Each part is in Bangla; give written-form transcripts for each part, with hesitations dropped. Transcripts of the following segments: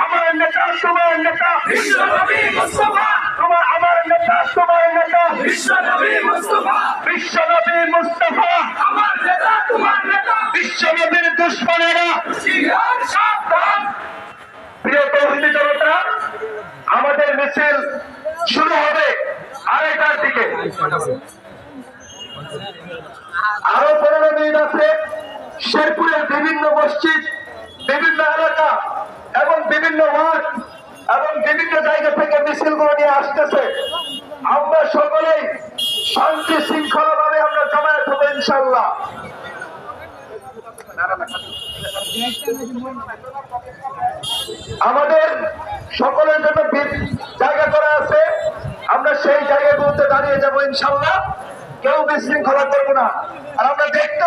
আমার নেতা তোমার নেতা বিশ্বনবী মুস্তাফা, আমার নেতা তোমার নেতা বিশ্বনবী মুস্তাফা, বিশ্বনবী মুস্তাফা আমার নেতা তোমার নেতা, বিশ্বনবীর দুশমনেরা হুঁশিয়ার সাবধান। প্রিয় তৌহিদি জনতা, আমাদের মিছিল শুরু হবে 2:30টার দিকে। আরো 15 মিনিট আছে। শেরপুরের বিভিন্ন মসজিদ, বিভিন্ন এলাকা এবং বিভিন্ন ওয়ার্ড এবং বিভিন্ন জায়গা থেকে মিছিলগুলো নিয়ে আসতেছে। আমরা সকলেই শান্তি শৃঙ্খলা ভাবে আমরা জমায়েত হবো ইনশাআল্লাহ। আমাদের সকলের জন্য জায়গা করা আছে, আমরা সেই জায়গাগুলোতে দাঁড়িয়ে যাবো ইনশাআল্লাহ। কেউ বিশৃঙ্খলা করবো না। আর আমরা দেখতে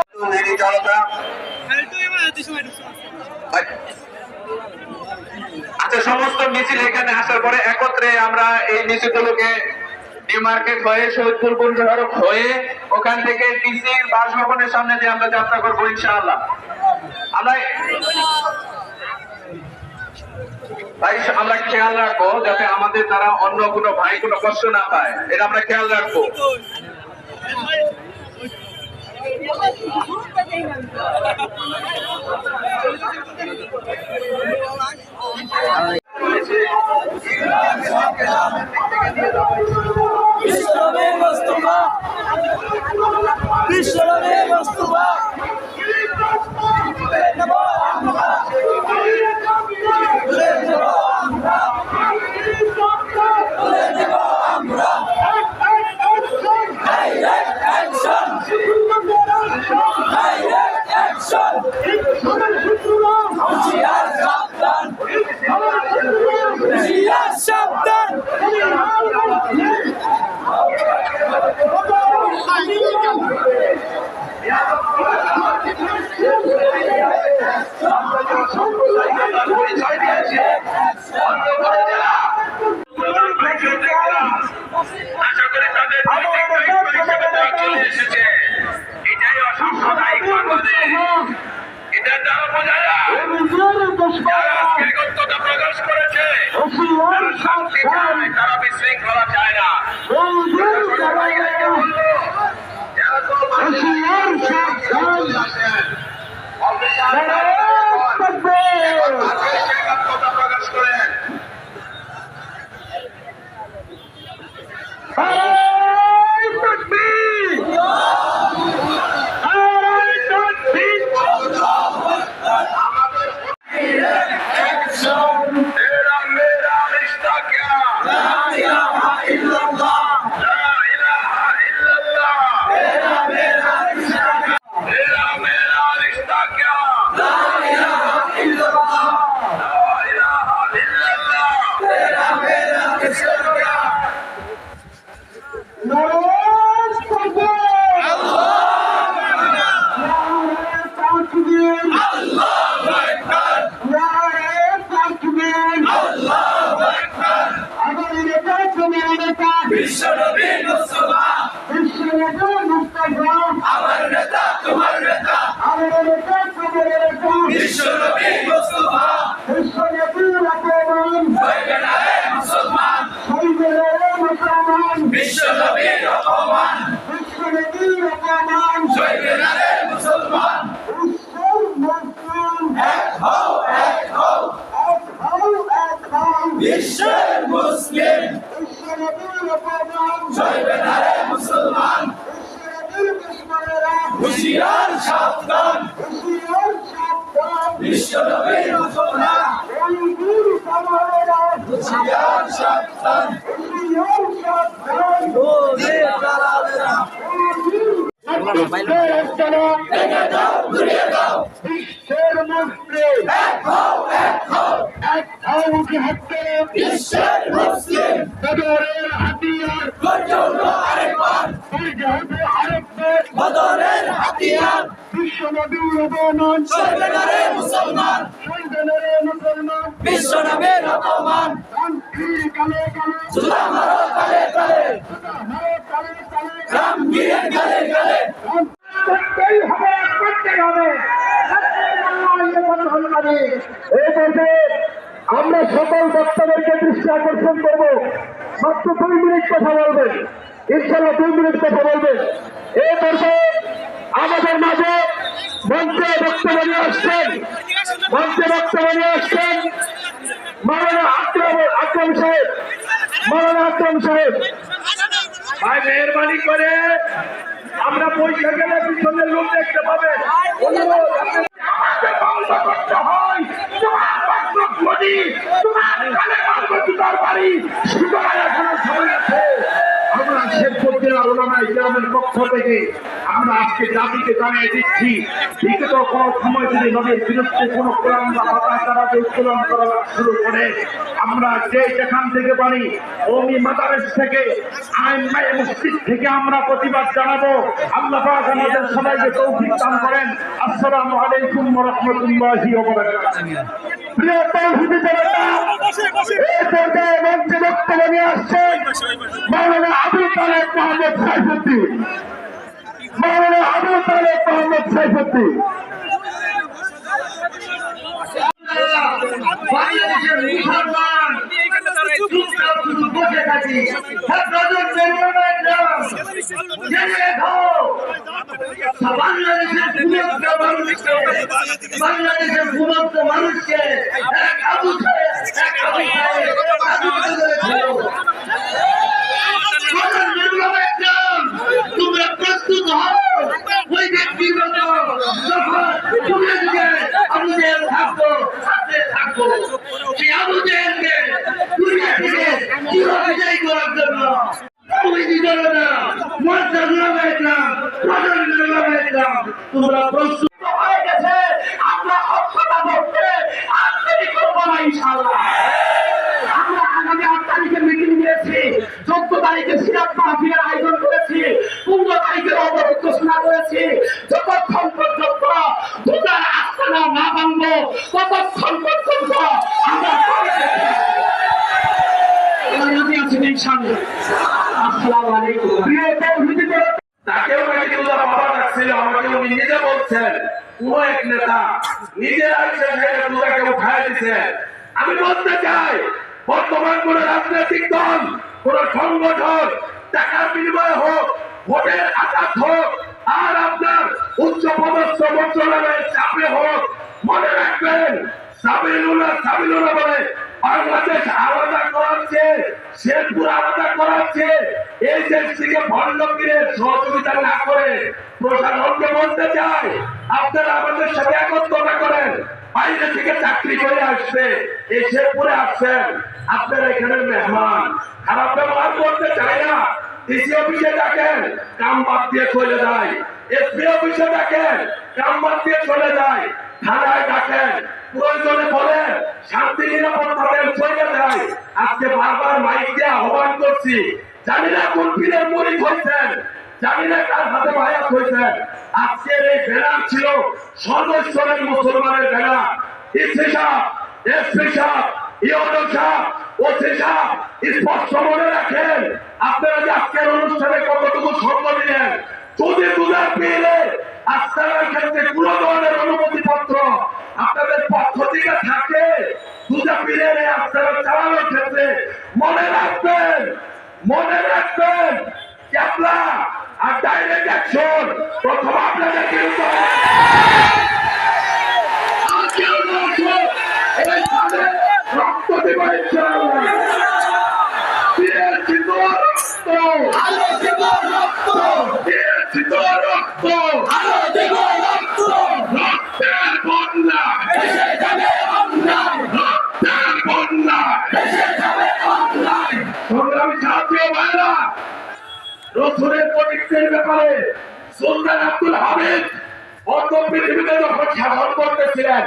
আচ্ছা, সমস্ত মিছিল এখানে আসার পরে একত্রে আমরা এই মিছিলগুলোকে নিউ মার্কেট হয়ে শহীদপুর সড়ক হয়ে ওখান থেকে ডিসির বাসভবনের সামনে দিয়ে আমরা যাত্রা করবো ইনশাআল্লাহ। আমরা খেয়াল রাখবো যাতে আমাদের দ্বারা অন্য কোনো ভাই কোনো কষ্ট না পায়, এটা আমরা খেয়াল রাখবো। বিশ্বনবী মুস্তাফা, বিশ্বনবী মুস্তাফা তারা বিশৃঙ্খলা চায় না। প্রকাশ করেন বিশ্বনবী মুস্তাফা, বিশ্বনবী মুস্তাফা আমার নেতা তোমার নেতা, আমার নেতা তোমার নেতা, বিশ্বনবী মুস্তাফা, বিশ্বনবী রহমান হইবে না রে মুসলমান, হইবে না রে মুসলমান, বিশ্বনবী রহমান, বিশ্বনবী রহমান হইবে না রে মুসলমান। এক হও এক হও এক হও এক হও বিশ্বের মুসলিম, চলবে না রে মুসলমান, হুঁশিয়ার সাবধান, বিশ্বনবীর ঘোষণা, হুঁশিয়ার সাবধান, বিশ্বের মুসলিম এক হও এক হও এক হও বিশ্বের মুসলিম, বদরের হাতিয়ার গর্জে উঠো আরেকবার, গর্জে উঠো আরেকবার বদরের হাতিয়ার, বিশ্বনবী রহমান চলবে না রে মুসলমান, চলবে না রে মুসলমান, বিশ্বনবীর রহমান, শান্তির কালে কালে জুতা মারো কালে কালে, জুতা মারো কালে কালে, রামগীরের গালে গালে, করতেই হবে করতেই হবে, আল্লাহ ইয়ে কথা হল এই পর্যায়ে আমরা সকল বক্তাদেরকে দৃষ্টি আকর্ষণ করব, মাত্র 2 মিনিট কথা বলবেন, ইনশাল্লাহ 2 মিনিট কথা বলবেন। এই পর্যায়ে আমাদের মাঝে মঞ্চে বক্তব্য নিয়ে আসছেন মাওলানা আকরাম সাহেব। ভাই মেহরবানি করে আমরা পয়সা গেলে পিছনের লোক দেখতে পাবেন। অনুরোধ, আমাকে বন্ধ করতে হয়, তোমার বাস্তব গদি, তোমার কানে মারবো জুতার বাড়ি, সুতরাং এখনো সময় আছে। আমরা শেরপুরের উলামায়ে কেরামের পক্ষ থেকে আমরা আজকে জাতিকে জানিয়ে দিচ্ছি, বিগত কোনো সময় যদি নবীর বিরুদ্ধে কোনো কোরআন বা হত্যা তারাকে উত্তোলন করা শুরু করে, আমরা যেখান থেকে পারি ওমি মাদারেস থেকে আইনমায়ে মসজিদ থেকে আমরা প্রতিবাদ জানাবো। আল্লাহ পাক আমাদের সবাইকে তৌফিক দান করেন। আসসালামু আলাইকুম ওয়া রাহমাতুল্লাহি ওয়া বারাকাতুহু। প্রিয় তৌহিদি জনতা, এই পর্যায়ে মঞ্চে বক্তব্য নিয়ে আসছেন মাওলানা আবুল তালেব মোহাম্মদ সাইফুদ্দিন। বাংলাদেশের মুসলমান বসে থাকি, বাংলাদেশের সমস্ত মানুষকে তোমরা প্রস্তুত হও, ওই ব্যক্তিগত আমাদের থাকবো সেই আমাদেরকে দুনিয়া থেকে বিদায় করার জন্য তোমরা প্রস্তুত হয়ে গেছে। আমরা অক্ষতা করতে আর দেরি করবো না ইনশাআল্লাহ। আমরা আগামী 8 তারিখে মিটিং নিয়েছি, 14 তারিখে সিরাত মাহফিলের আয়োজন করেছি, 15 তারিখের অবরোধ ঘোষণা করেছি। যতক্ষণ পর্যন্ত দুটার আস্তানা না ভাঙবো ততক্ষণ পর্যন্ত আমরা আসসালামু আলাইকুম। তাকেও নাকি বাবা ডাকছিল, আমাকে উনি নিজে বলছেন কোন এক নেতা নিজে আসছে দুটাকে উঠায় দিচ্ছেন। আমি বলতে চাই, বর্তমান কোন রাজনৈতিক দল, কোন সংগঠন টাকার বিনিময়ে হোক, ভোটের আঘাত হোক, আর আপনার উচ্চ পদস্থ মন্ত্রণালয়ের চাপে হোক, মনে রাখবেন সাবিলুল্লাহ বলে বাংলাদেশ আলাদা করাচ্ছে, শেরপুর আলাদা করাচ্ছে। এই দেশ থেকে ভণ্ডগিরের সহযোগিতা না করে প্রশাসনকে বলতে চাই, আপনারা আমাদের সাথে একত্রতা করেন। বাইরে থেকে চাকরি করে আসবে, এই শেরপুরে আসছেন, আপনারা এখানে মেহমান। খারাপ ব্যবহার করতে চাই না। ডিসি অফিসে ডাকেন, কাম বাদ দিয়ে চলে যায়। এসপি অফিসে ডাকেন, কাম বাদ দিয়ে চলে যায়। থানায় ডাকেন, প্রয়োজনে বলেন, শান্তি নিরাপত্তা চলে যায়। আজকে বারবার মাইক দিয়ে আহ্বান করছি, জানি না কোন পীরের মুরিদ হয়েছেন, জানি না কার হাতে বায়াত হয়েছেন। আজকের এই ব্যানার ছিল সর্বস্তরের মুসলমানের ব্যানার। এসপি সাহেব, ইওনো সাহেব, ওসি সাহেব, স্পষ্ট মনে রাখেন আপনারা যে আজকের অনুষ্ঠানে কতটুকু সঙ্গ দিলেন। যদি দুধের পেলে আস্তানার ক্ষেত্রে কোন ধরনের অনুমতিপত্র আপনাদের পক্ষ থেকে থাকে, দুধা পীরের এই আস্তানা চালানোর ক্ষেত্রে মনে রাখবেন ক্যাপলা আর ডাইরেক্ট অ্যাকশন প্রথম আপনাদের বিরুদ্ধে রক্ত দেব ইনশাআল্লাহ। রসুলের প্রতিজ্ঞার ব্যাপারে সুলতান আব্দুল হামিদ অন্য পৃথিবীতে যখন শাসন করতেছিলেন,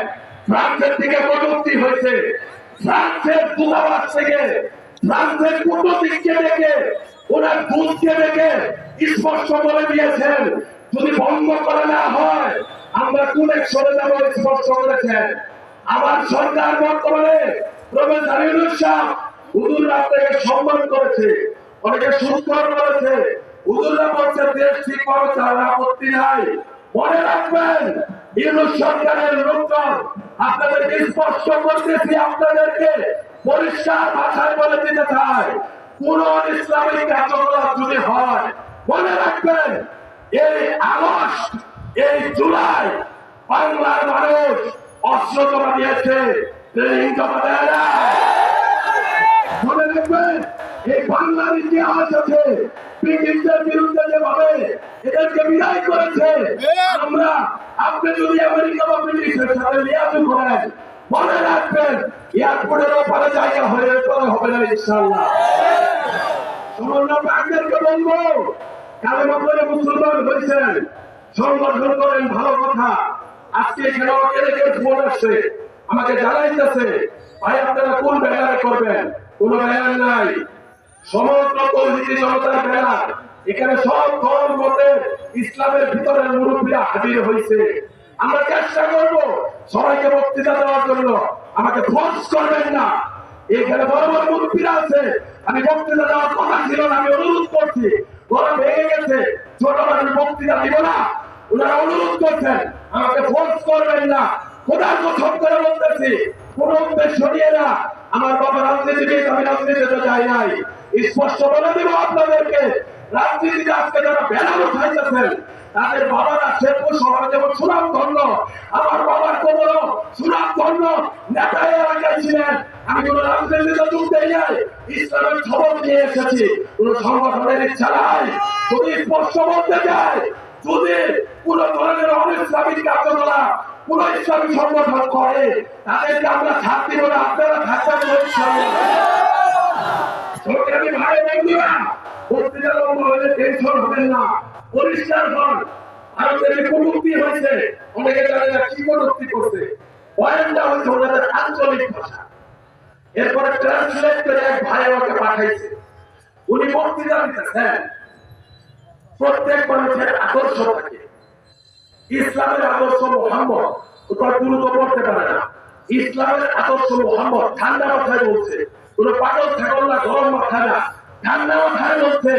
ফ্রান্সের থেকে প্রযুক্তি হয়েছে, ফ্রান্সের দূতাবাস থেকে, ফ্রান্সের কূটনীতিককে দেখে, ওনার দূতকে দেখে স্পষ্ট বলে দিয়েছেন যদি বন্ধ করা না হয় আমরা কোন এক সরে যাব, স্পষ্ট করেছেন। আমার সরকার বর্তমানে প্রফেসর ইউনূস সাহেব হুজুর আপনাকে সম্মান করেছে, অনেকে সুন্দর করেছে, হুজুররা বলছে দেশ ঠিকভাবে চালানোর আপত্তি নাই। মনে রাখবেন ইউনূস সরকারের লোকজন আপনাদেরকে স্পষ্ট করতেছি, আপনাদেরকে পরিষ্কার ভাষায় বলে দিতে চাই, কোন ইসলামিক কার্যকলাপ যদি হয় মনে রাখবেন, এই আগস্ট, এই জুলাই বাংলার মানুষ অস্ত্র জমা দিয়েছে, ট্রেনিং জমা দেয় না। মনে রাখবেন, এই বাংলার ইতিহাস আছে, ব্রিটিশদের বিরুদ্ধে যেভাবে এদেরকে বিদায় করেছে, আমরা আপনি যদি আমেরিকা বা ব্রিটিশের সাথে লিয়াজু করেন, মনে রাখবেন এয়ারপোর্টের ওপারে জায়গা হয়ে হবে না ইনশাআল্লাহ। সমন্বয়কদেরকে বলবো, কালেমা পড়ে মুসলমান হয়েছেন, সংগঠন করেন, ভালো কথা। আজকে এখানে অনেকের ফোন আসছে, আমাকে জানাইতেছে, ভাই আপনারা কোন ব্যানারে করবেন? কোন ব্যানার নাই, সমগ্র তৌহিদি জনতার ব্যানার। এখানে সব ধর্মের ইসলামের ভিতরের মুরব্বীরা হাজির হয়েছে। আমরা চেষ্টা করব সবাইকে বক্তৃতা দেওয়ার জন্য, আমাকে ফোর্স করবেন না। এখানে বড় বড় মুরব্বীরা আছে, আমি বক্তৃতা দেওয়ার কথা ছিল না, আমি অনুরোধ করছি, গলা ভেঙে গেছে, ছোট মানুষ বক্তৃতা দিব না, ওনারা অনুরোধ করছেন, আমাকে ফোর্স করবেন না। খোদার কসম করে বলতেছি, কোন উদ্দেশ্য নিয়ে না। আমার বাবা রাজনীতিবিদ, আমি রাজনীতিতে যাই নাই। স্পষ্ট বলে দিব আপনাদেরকে, রাজনীতিতে আজকে যারা ব্যানার উঠাইতেছেন তাদের বাবারা শেরপুর শহরে যেমন সুনাম ধন্য, আমার বাবার কোমর সুনাম ধন্য নেতাই এলাকায় ছিলেন। আমি কোন রাজনীতিতে যোগ দেই নাই, ইসলামের খবর নিয়ে এসেছি, কোন সংগঠনের ইচ্ছা নাই। যদি স্পষ্ট বলতে চাই, যদি কোন ধরনের অনিসলামিক কার্যকলাপ কোন ইসলামী সংগঠন করে, তাদেরকে আমরা ছাড় দিব না। আপনারা থাকবেন সরকারি ভাই বন্ধুরা, বক্তৃতা লম্বা হলে টেনশন হবেন না, পরিষ্কার হন। ভারতের যে কটূক্তি হয়েছে, অনেকে জানে না কি কটূক্তি করছে। পয়েন্টটা হচ্ছে ওনাদের আঞ্চলিক ভাষা। এরপরে ট্রান্সলেট করে এক ভাই আমাকে পাঠাইছে, উনি বক্তৃতা দিতেছেন, প্রত্যেক মানুষের আদর্শ থাকে। ইসলামের আদর্শ মোহাম্মদ, তোর গুরু তো পড়তে পারে না। ইসলামের আদর্শ মোহাম্মদ, ঠান্ডা মাথায় বলছে, কোন পাগল ছাগল না, গরম মাথা না, ঠান্ডা মাথায় বলছে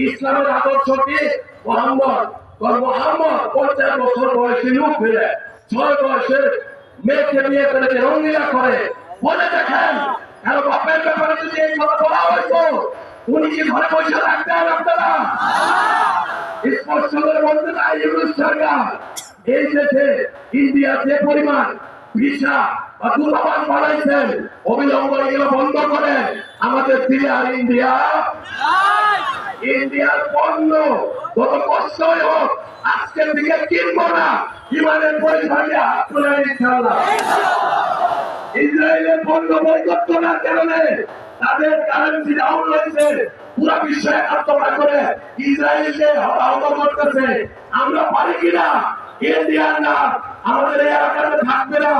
ইসলামের আদর্শ কি? মোহাম্মদ। মোহাম্মদ 50 বছর বয়সী লোক হয়ে 6 বয়সের মেয়েকে বিয়ে করেছে, রঙিলা করে। বলে দেখেন, কারো বাপের ব্যাপারে যদি এই কথা বলা হয়তো উনি কি ঘরে বসে রাখতেন? আপনারা স্পষ্ট করে বলতে চাই, ইউনূস সরকার এই দেশে ইন্ডিয়া যে পরিমাণ ভিসা বা দূতাবাস বানাইছেন, অবিলম্বে এগুলো বন্ধ করে আমাদের দিলে আর ইন্ডিয়ার পণ্য কত কষ্টই হোক আজকের দিকে কিনবো না। ইমানের পরিচয় দিয়ে হাত তুলে ইনশাআল্লাহ। ইসরায়েলের পণ্য বয়কট করার কারণে তাদের কারেন্সি ডাউন হয়েছে, পুরা বিশ্ব একাত্মতা করে ইসরায়েলকে হতাহত করতেছে। আমরা পারি কিনা? ইন্ডিয়ান না, আমাদের এই এলাকাতে থাকবে না।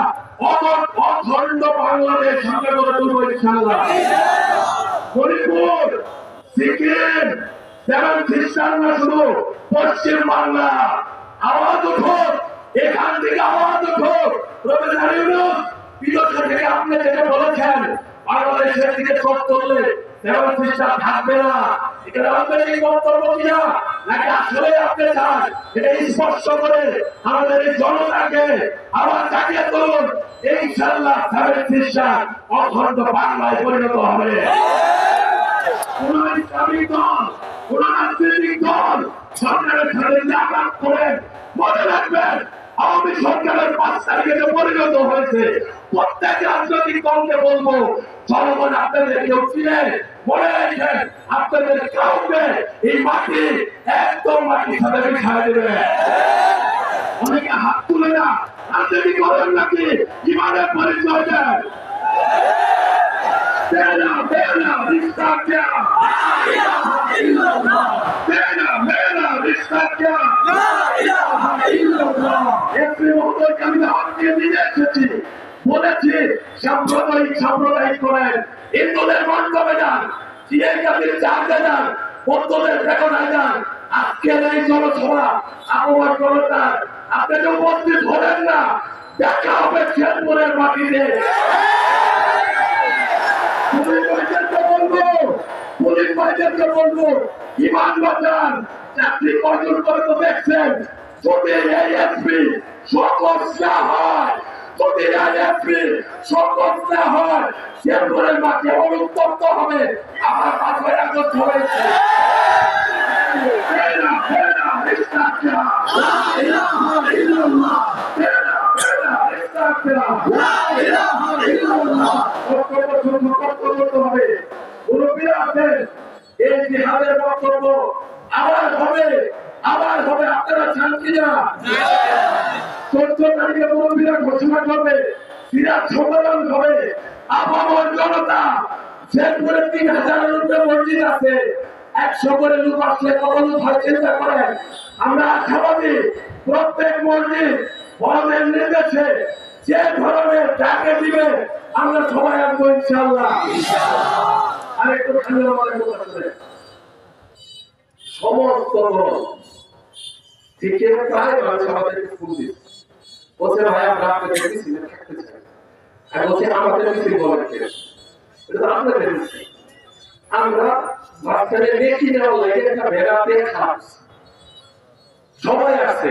অখণ্ড বাংলাদেশ আমরা করে তুলবো ইনশাআল্লাহ। ফরিদপুর, সিকিম, সেভেন সিস্টার না, শুধু পশ্চিম বাংলা আওয়াজ উঠুক, এখান থেকে আওয়াজ উঠুক। প্রফেসর ইউনূস বিদেশ থেকে আপনি যেটা বলেছেন, বাংলাদেশের দিকে চোখ তুললে সেভেন সিস্টার থাকবে না, এটা আমাদের এই বক্তব্য কিনা নাকি আসলে আপনি চান? এটা স্পষ্ট করে আমাদের এই জনতাকে আবার জাগিয়ে তুলুন। ইনশাআল্লাহ সেভেন সিস্টার অখণ্ড বাংলায় পরিণত হবে। কোন ইসলামিক দল, কোন রাজনৈতিক দল সরকারের সাথে আঘাত করেন, মনে রাখবেন আওয়ামী সরকারের 5 তারিখে যে পরিণত হয়েছে, প্রত্যেক রাজনৈতিক দলকে বলবো, জনগণ আপনাদের কেউ চিনে, মনে রাখেন আপনাদের কাউকে এই মাটি একদম মাটির সাথে মিশিয়ে দেবে। অনেকে হাত তুলে না, রাজনীতি করেন নাকি ইমানের পরিচয় দেন? Mera, रिश्ता क्या? मेरा रिश्ता क्या? একটি মহোদয়কে আমি হাত দিয়ে নিয়ে এসেছি, বলেছি সাম্প্রদায়িক করেন, হিন্দুদের মণ্ডপে যান, জিএ জাতির চাঁদে যান, বৌদ্ধদের বেকনায় যান। আজকের এই জনসভা আহ্বান করতাম, আপনাকে উপস্থিত হলেন না, দেখা হবে শেরপুরের মাটিতে। পুলিশ ভাইদেরকে বলবো, ইমান বাঁচান, চাকরি অর্জন করে তো দেখছেন। যদি এই এসপি সকল না হয়, যদি এমপি সকল না হয়, শ্যামপুরের মাঠে অনুতপ্ত হবে। আমার মাথায় আগত হয়েছে। এই জিহাদের বক্তব্য আবার হবে, আবার হবে। আপনারা চান কিনা? 14 তারিখে মুরব্বীরা ঘোষণা করবে, সিরাজ সম্মেলন হবে। আপামর জনতা, শেরপুরে 3000-এর উপরে মসজিদ আছে, 100 করে লোক আসলে কত লোক হয় চিন্তা করেন। আমরা আশাবাদী প্রত্যেক মসজিদ বড়দের নির্দেশে যে ধরনের ডাকে দিবে আমরা সবাই আসবো ইনশাআল্লাহ। আরেকটু খালি আমাদের কথা, সমস্ত দল থেকে প্রায় মানুষ আমাদেরকে ফোন দিচ্ছে, বলছে ভাই আমরা আপনাদের মিছিলে থাকতে চাই। আর বলছে আমাদের মিছিল বলেন এটা তো আপনাদের মিছিল। আমরা বাচ্চাদের নেকি নেওয়ার লাগে একটা ভেড়াতে খাস সবাই আছে,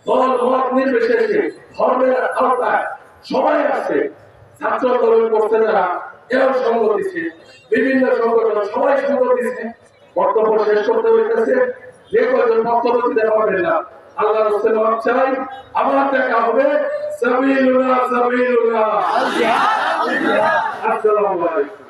দল মত নির্বিশেষে ধর্মের আওতায় সবাই আছে। ছাত্র আন্দোলন করতে যারা এরাও সঙ্গ দিচ্ছে, বিভিন্ন সংগঠন সবাই সঙ্গ দিচ্ছে। বক্তব্য শেষ করতে হইতেছে, যে কয়জন বক্তব্য দিতে পারবেন না আল্লাহ রাস্তায় মাপ চাই। আবার দেখা হবে। সাবিলুল্লাহ সাবিলুল্লাহ। আসসালামু আলাইকুম।